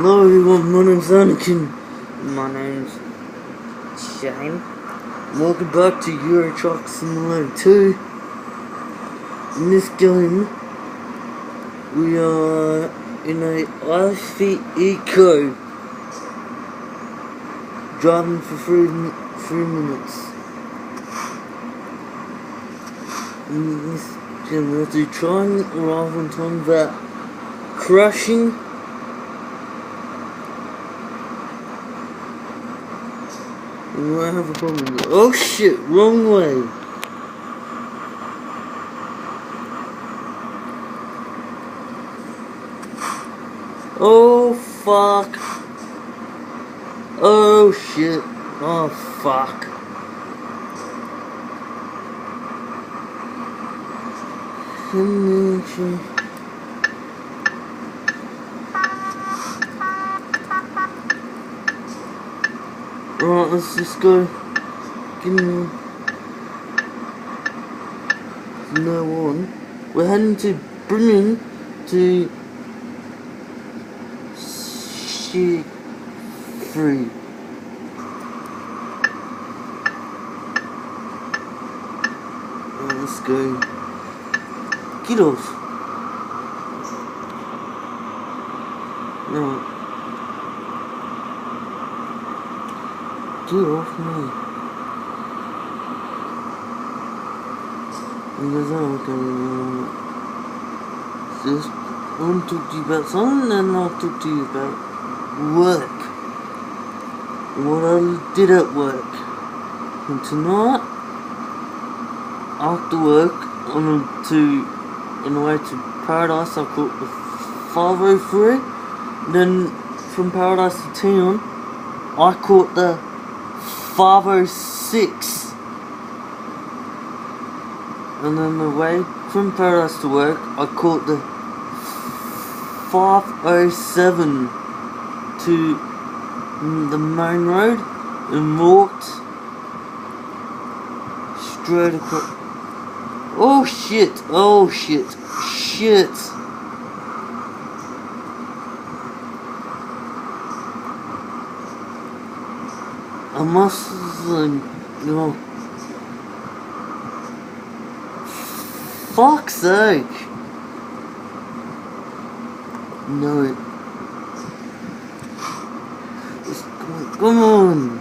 Hello everyone, my name's Anakin. My name's Shane. Welcome back to Euro Truck Simulator 2. In this game, we are in a iFit Eco, driving for 3 minutes. In this game, we have to try and arrive on time without crashing. We might have a problem. Oh shit, wrong way. Oh fuck. Oh shit. Oh fuck. Right, let's just go. Give me from now on. We're heading to Bremen to shit free. Right, let's go. Get off. Right. Get off me. Because I'm going just I want to talk to you about something, and I'll talk to you about work. What I did at work. And tonight, after work, on the way to Paradise, I caught the 503. Then from Paradise to town, I caught the 506. And then the way from Paradise to work, I caught the 507 to the main road and walked straight across. Oh shit, oh shit, shit. I must, fuck's sake. No. Just, come on.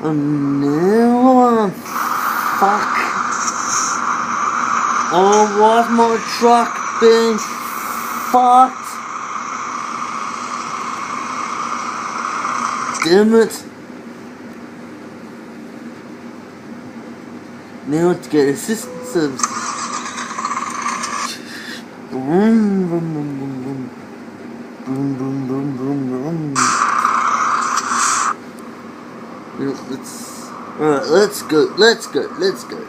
Oh no. Fuck. Oh, why's my truck being fucked? Damn it. Now to get assistant services. Boom, boom, boom, boom, boom. Boom, boom, boom, boom, boom. Alright, let's go, let's go, let's go.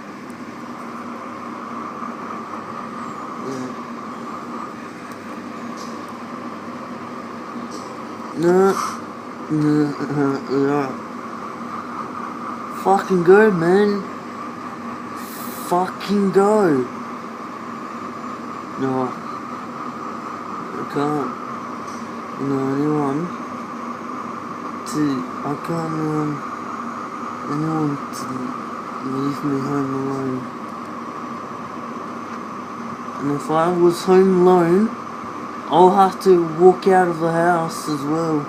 No. Fucking go, man. Fucking go. No, I can't. Anyone to leave me home alone. And if I was home alone, I'll have to walk out of the house as well.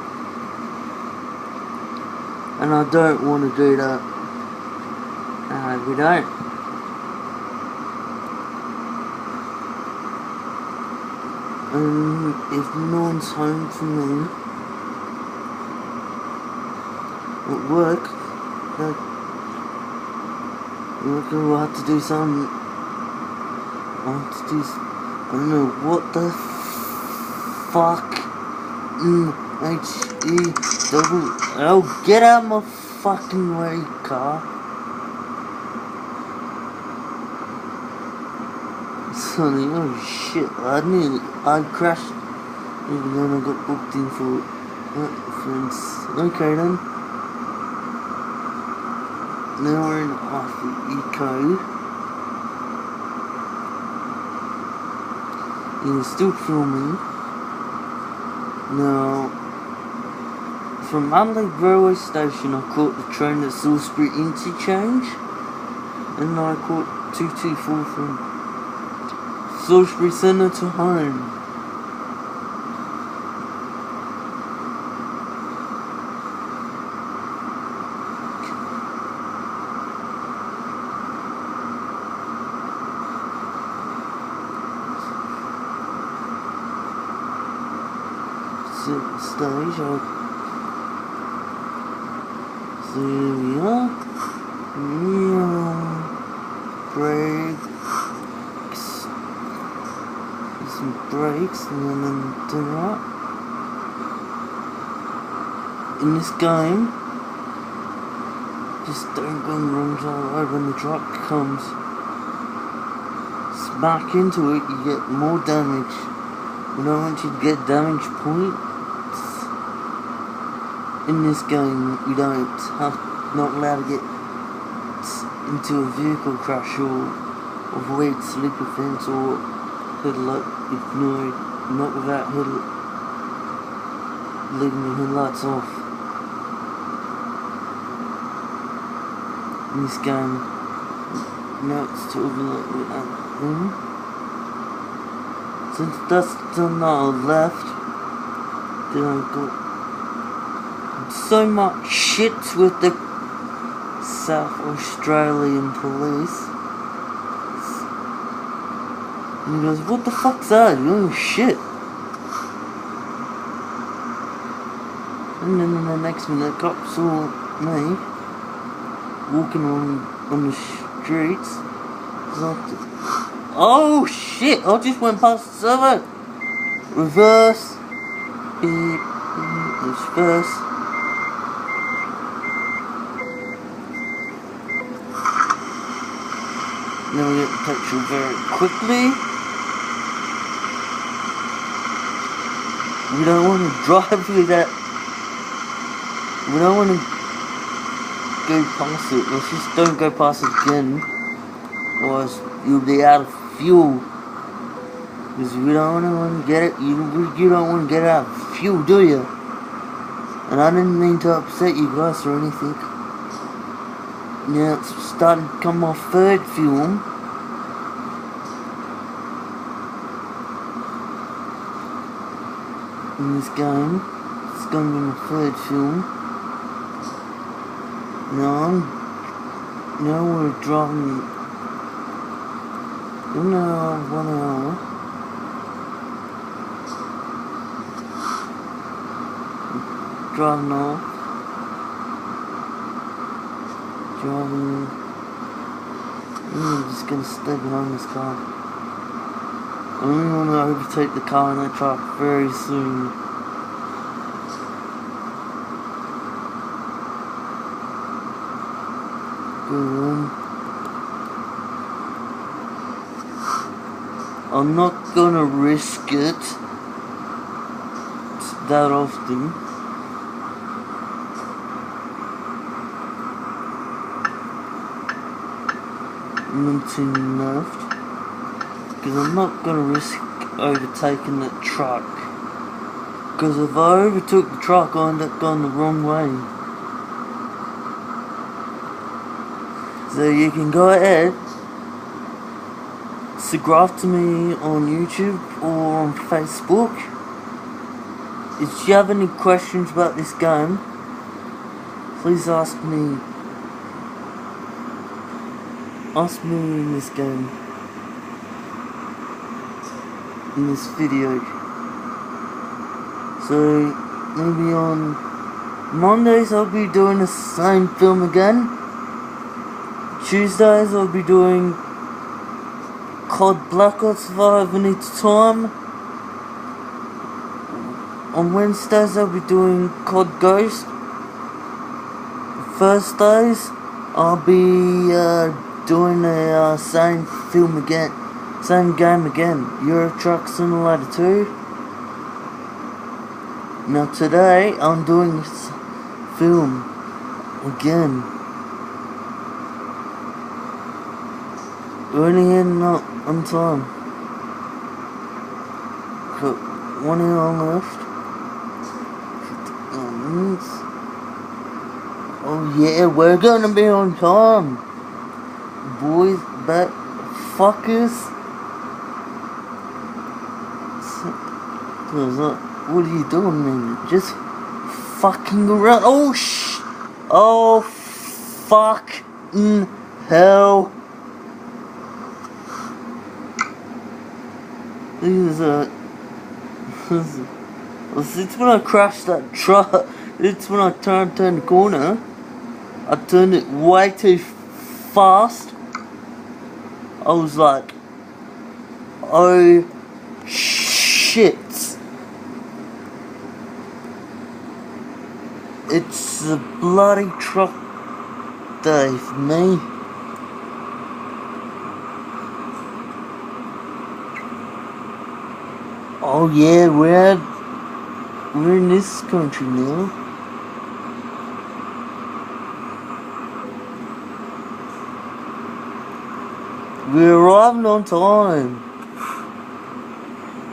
And I don't want to do that. We don't. And if no one's home for me at work, we'll have to do some. I don't know what the fuck. H-E-double-L. Get out of my fucking way, car. Sonny, oh shit, I crashed. Even then I got booked in for friends. Okay then. Now we're in Arthur Eco. It's still filming. Now, from Adelaide Railway Station, I caught the train at Salisbury Interchange, and I caught 224 from Salisbury Centre to home. Stage, so here we are. Brakes, some brakes, and then do that. In this game, just don't go in the wrong side when the truck comes. Smack into it, you get more damage. We don't want you to get damage points. In this game, you not allowed to get into a vehicle crash or avoid sleeper fence or headlight ignored, not without leaving your headlights off. In this game, now it's talking like that thing. Since that's done our left, then I've got so much shit with the South Australian police. And he goes, what the fuck's that? Oh shit. And then in the next minute, the cops saw me walking on the streets. Oh shit, I just went past the server. Reverse. Beep. Reverse. Now we get the petrol very quickly. We don't want to drive with that. We don't want to go past it. Let's just don't go past it again. Or else you'll be out of fuel. Because we don't want to get it. You don't want to get out of fuel, do you? And I didn't mean to upset you guys or anything. Now it's starting to come off third fuel. In this game, it's going to be my third fuel. Now we're driving 1 hour. Driving off. I'm just gonna stay behind this car. I only want to overtake the car in that truck very soon. Go on. I'm not gonna risk it that often. Minting left, because I'm not going to risk overtaking that truck, because if I overtook the truck I end up going the wrong way. So you can go ahead, subscribe to me on YouTube or on Facebook. If you have any questions about this game, please ask me in this game, in this video. So maybe on Mondays I'll be doing the same film again. Tuesdays I'll be doing COD Black Ops 5 in its time. On Wednesdays I'll be doing COD Ghost. Thursdays I'll be doing the same film again, same game again, Euro Truck Simulator 2. Now today I'm doing this film again. We're only heading up on time. Got 1 hour left. 51 minutes. Oh yeah, we're gonna be on time. Boys, back fuckers. What are you doing, man? Just fucking around. Oh, fucking hell. Since when I crashed that truck, it's when I turned the corner. I turned it way too fast. I was like, oh shit. It's a bloody truck day for me. Oh yeah, we're in this country now. We're arriving on time.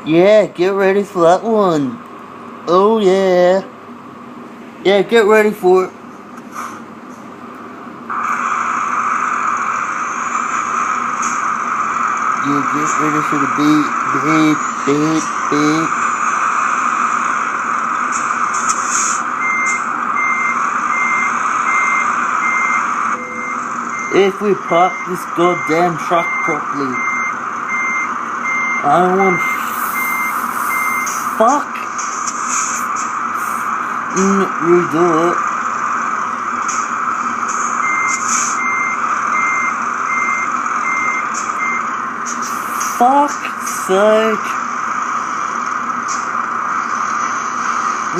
Yeah, get ready for that one. Oh yeah. Yeah, get ready for it. Yeah, get ready for the beep. If we park this goddamn truck properly, I don't want fuck redo it. Fuck's sake.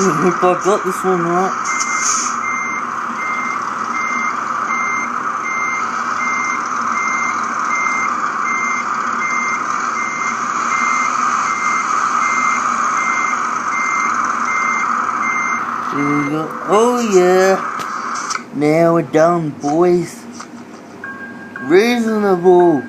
I hope I got this one right. Here we go. Oh yeah. Now we're done, boys. Reasonable.